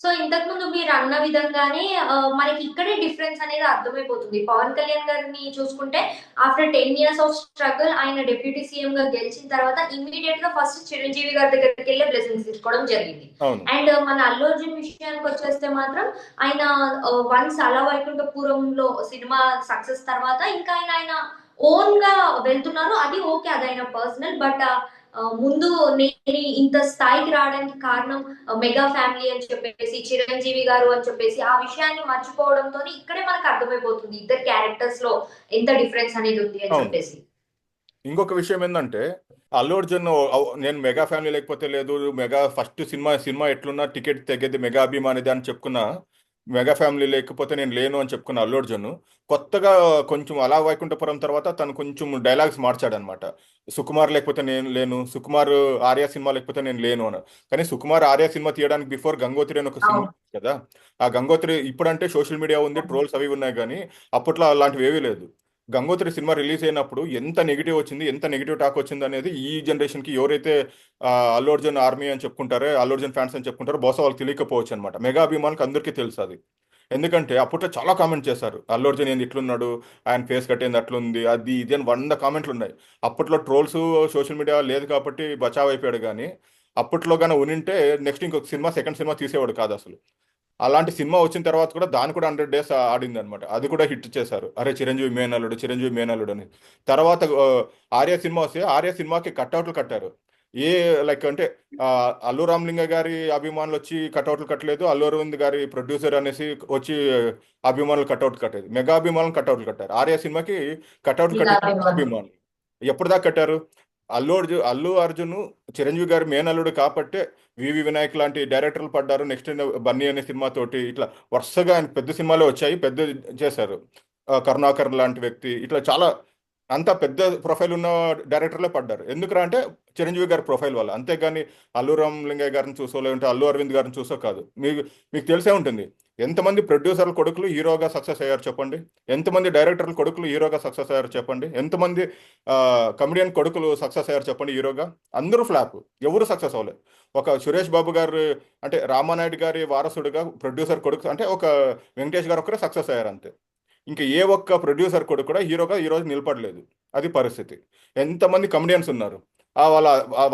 So ఇంతకుముందు మీరన్న విధంగానే మనకి ఇక్కడే డిఫరెన్స్ అనేది అర్థమైపోతుంది. పవన్ కళ్యాణ్ గారిని చూసుకుంటే ఆఫ్టర్ 10 ఇయర్స్ ఆఫ్ స్ట్రగుల్ ఆయన డిప్యూటీ సీఎంగా గెలిచిన తర్వాత ఇమ్మీడియేట్‌గా ఫస్ట్ చిరంజీవి గారి దగ్గరికెళ్ళి బ్లెస్సింగ్స్ తీసుకోవడం జరిగింది. అవును. అండ్ మన అల్లు అర్జున్ విషయానికొచ్చేస్తే మాత్రం ఆయన వన్స్ 'అల వైకుంఠపురంలో' సినిమా సక్సెస్ తర్వాత ఇంకా ఆయన ఓన్‌గా వెళ్తున్నారు. అది ఓకే. అది ఆయన పర్సనల్. బట్ ముందు నేను ఇంత స్థాయికి రావడానికి కారణం మెగా ఫ్యామిలీ అని చెప్పేసి, చిరంజీవి గారు అని చెప్పేసి, ఆ విషయాన్ని మర్చిపోవడంతోని ఇక్కడే మనకు అర్థమైపోతుంది ఇద్దరు క్యారెక్టర్స్ లో ఎంత డిఫరెన్స్ అనేది ఉంది అని అవును. చెప్పేసి. ఇంకొక విషయం ఏంటంటే అల్లు అర్జున్ నేను మెగా ఫ్యామిలీ లేకపోతే లేదు, మెగా ఫస్ట్ సినిమా సినిమా ఎట్లున్నా టికెట్ తెగేది మెగా అభిమానిది అని చెప్పుకున్న, మెగా ఫ్యామిలీ లేకపోతే నేను లేను అని చెప్పుకున్న అల్లు అర్జున్ కొత్తగా కొంచెం అలా వైకుంఠపురం తర్వాత తను కొంచెం డైలాగ్స్ మార్చాడనమాట. సుకుమార్ లేకపోతే నేను లేను, సుకుమార్ ఆర్య సినిమా లేకపోతే నేను లేను అని. కానీ సుకుమార్ ఆర్య సినిమా తీయడానికి బిఫోర్ గంగోత్రి అని ఒక సినిమా అవును. కదా. ఆ గంగోత్రి ఇప్పుడంటే సోషల్ మీడియా ఉంది, ట్రోల్స్ అవి ఉన్నాయి, కానీ అప్పట్లో అలాంటివి ఏవీ లేదు. గంగోత్రి సినిమా రిలీజ్ అయినప్పుడు ఎంత నెగిటివ్ వచ్చింది, ఎంత నెగిటివ్ టాక్ వచ్చింది అనేది ఈ జనరేషన్కి ఎవరైతే అల్లు అర్జున్ ఆర్మీ అని చెప్పుకుంటారో, అల్లు అర్జున్ ఫ్యాన్స్ అని చెప్పుకుంటారో బహుశా వాళ్ళకి తెలియకపోవచ్చు అనమాట. మెగా అభిమానులకు అందరికీ తెలుసు అది. ఎందుకంటే అప్పట్లో చాలా కామెంట్ చేశారు, అల్లు అర్జున్ ఏంది ఇట్లున్నాడు, ఆయన ఫేస్ కట్టేది అట్లుంది, అది ఇది అని 100 కామెంట్లు ఉన్నాయి. అప్పట్లో ట్రోల్స్ సోషల్ మీడియా లేదు కాబట్టి బచావ్ అయిపోయాడు, కానీ అప్పట్లో కానీ ఉనింటే నెక్స్ట్ ఇంకొక సినిమా, సెకండ్ సినిమా తీసేవాడు కాదు అసలు. అలాంటి సినిమా వచ్చిన తర్వాత కూడా దాని కూడా 100 డేస్ ఆడింది అనమాట. అది కూడా హిట్ చేశారు, అరే చిరంజీవి మేనల్లుడు, చిరంజీవి మేనల్లుడు అని. తర్వాత ఆర్య సినిమా వస్తే ఆర్య సినిమాకి కట్అవుట్లు కట్టారు. ఏ లైక్ అంటే ఆ, అల్లు రామలింగ గారి అభిమానులు వచ్చి కట్అవుట్లు కట్టలేదు, అల్లు అరవింద్ గారి ప్రొడ్యూసర్ అనేసి వచ్చి అభిమానులు కట్అవుట్ కట్టేది. మెగా అభిమానులు కట్అవుట్లు కట్టారు. ఆర్య సినిమాకి కట్అవుట్ నిఘా కట్టింది మెగా అభిమానులు. అభిమానులు. ఎప్పుడు దాకా కట్టారు? అల్లు అర్జున్ చిరంజీవి గారి మేనల్లుడు కాబట్టే వివి వినాయక్ లాంటి డైరెక్టర్లు పడ్డారు. నెక్స్ట్ బన్నీ అనే సినిమాతోటి ఇట్లా వరుసగా ఆయన పెద్ద సినిమాలే వచ్చాయి, పెద్ద చేశారు. కరుణాకర్ లాంటి వ్యక్తి ఇట్లా చాలా అంత పెద్ద ప్రొఫైల్ ఉన్న డైరెక్టర్లే పడ్డారు. ఎందుకురా అంటే చిరంజీవి గారి ప్రొఫైల్ వల్ల, అంతేగాని అల్లు రామలింగయ్య గారిని చూసో లేదంటే అల్లు అరవింద్ గారిని చూసో కాదు. మీకు మీకు తెలిసే ఉంటుంది, ఎంతమంది ప్రొడ్యూసర్ల కొడుకులు హీరోగా సక్సెస్ అయ్యారు చెప్పండి, ఎంతమంది డైరెక్టర్ల కొడుకులు హీరోగా సక్సెస్ అయ్యారు చెప్పండి, ఎంతమంది కమెడియన్ కొడుకులు సక్సెస్ అయ్యారు చెప్పండి హీరోగా. అందరూ ఫ్లాప్, ఎవరు సక్సెస్ అవ్వలేదు. ఒక సురేష్ బాబు గారు అంటే రామానాయుడు గారి వారసుడుగా ప్రొడ్యూసర్ కొడుకు అంటే ఒక వెంకటేష్ గారు ఒకరే సక్సెస్ అయ్యారు అంతే. ఇంకా ఏ ఒక్క ప్రొడ్యూసర్ కొడుకు కూడా హీరోగా ఈరోజు నిలబడలేదు. అది పరిస్థితి. ఎంతమంది కమెడియన్స్ ఉన్నారు,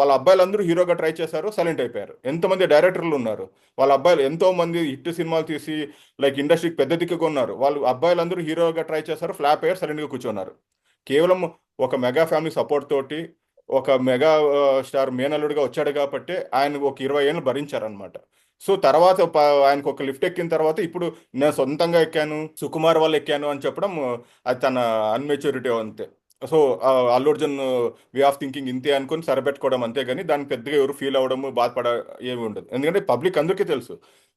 వాళ్ళ అబ్బాయిలందరూ హీరోగా ట్రై చేశారు, సైలెంట్ అయిపోయారు. ఎంతమంది డైరెక్టర్లు ఉన్నారు, వాళ్ళ అబ్బాయిలు ఎంతో మంది హిట్ సినిమాలు తీసి లైక్ ఇండస్ట్రీకి పెద్ద దిక్కుగా ఉన్నారు, వాళ్ళు అబ్బాయిలందరూ హీరోగా ట్రై చేశారు, ఫ్లాప్ అయ్యారు, సైలెంట్గా కూర్చున్నారు. కేవలం ఒక మెగా ఫ్యామిలీ సపోర్ట్ తోటి ఒక మెగా స్టార్ మేనల్లుడిగా వచ్చాడు కాబట్టి ఆయన ఒక 20 ఏళ్ళు భరించారనమాట. సో తర్వాత ఆయనకు ఒక లిఫ్ట్ ఎక్కిన తర్వాత ఇప్పుడు నేను సొంతంగా ఎక్కాను, సుకుమార్ వాళ్ళు ఎక్కాను అని చెప్పడం అది తన అన్మెచ్యూరిటీ అంతే. So Allu Arjun way of thinking ఇంతే అనుకుని సరిపెట్టుకోవడం అంతే, కానీ దానికి పెద్దగా ఎవరు ఫీల్ అవ్వడము, బాధపడ ఏమి ఉండదు. ఎందుకంటే పబ్లిక్ అందరికీ తెలుసు,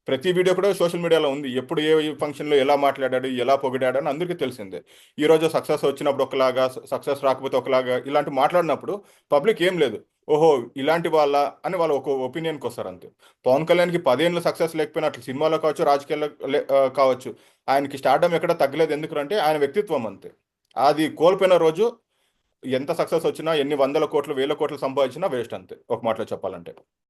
ప్రతి వీడియో కూడా సోషల్ మీడియాలో ఉంది, ఎప్పుడు ఏ ఫంక్షన్లో ఎలా మాట్లాడాడు, ఎలా పొగిడాడు అని అందరికీ తెలిసిందే. ఈరోజు సక్సెస్ వచ్చినప్పుడు ఒకలాగా, సక్సెస్ రాకపోతే ఒకలాగా ఇలాంటి మాట్లాడినప్పుడు పబ్లిక్ ఏం లేదు, ఓహో ఇలాంటి వాళ్ళ అని వాళ్ళు ఒక ఒపీనియన్కి వస్తారు అంతే. పవన్ కళ్యాణ్కి 10 ఏళ్ళు సక్సెస్ లేకపోయినా అట్లా సినిమాలో కావచ్చు, రాజకీయాల్లో కావచ్చు, ఆయనకి స్టార్డమ్ ఎక్కడ తగ్గలేదు. ఎందుకంటే ఆయన వ్యక్తిత్వం అంతే. అది కోల్పోయిన రోజు ఎంత సక్సెస్ వచ్చినా, ఎన్ని 100 కోట్లు 1000 కోట్లు సంపాదించినా వేస్ట్ అంతే, ఒక మాటలో చెప్పాలంటే.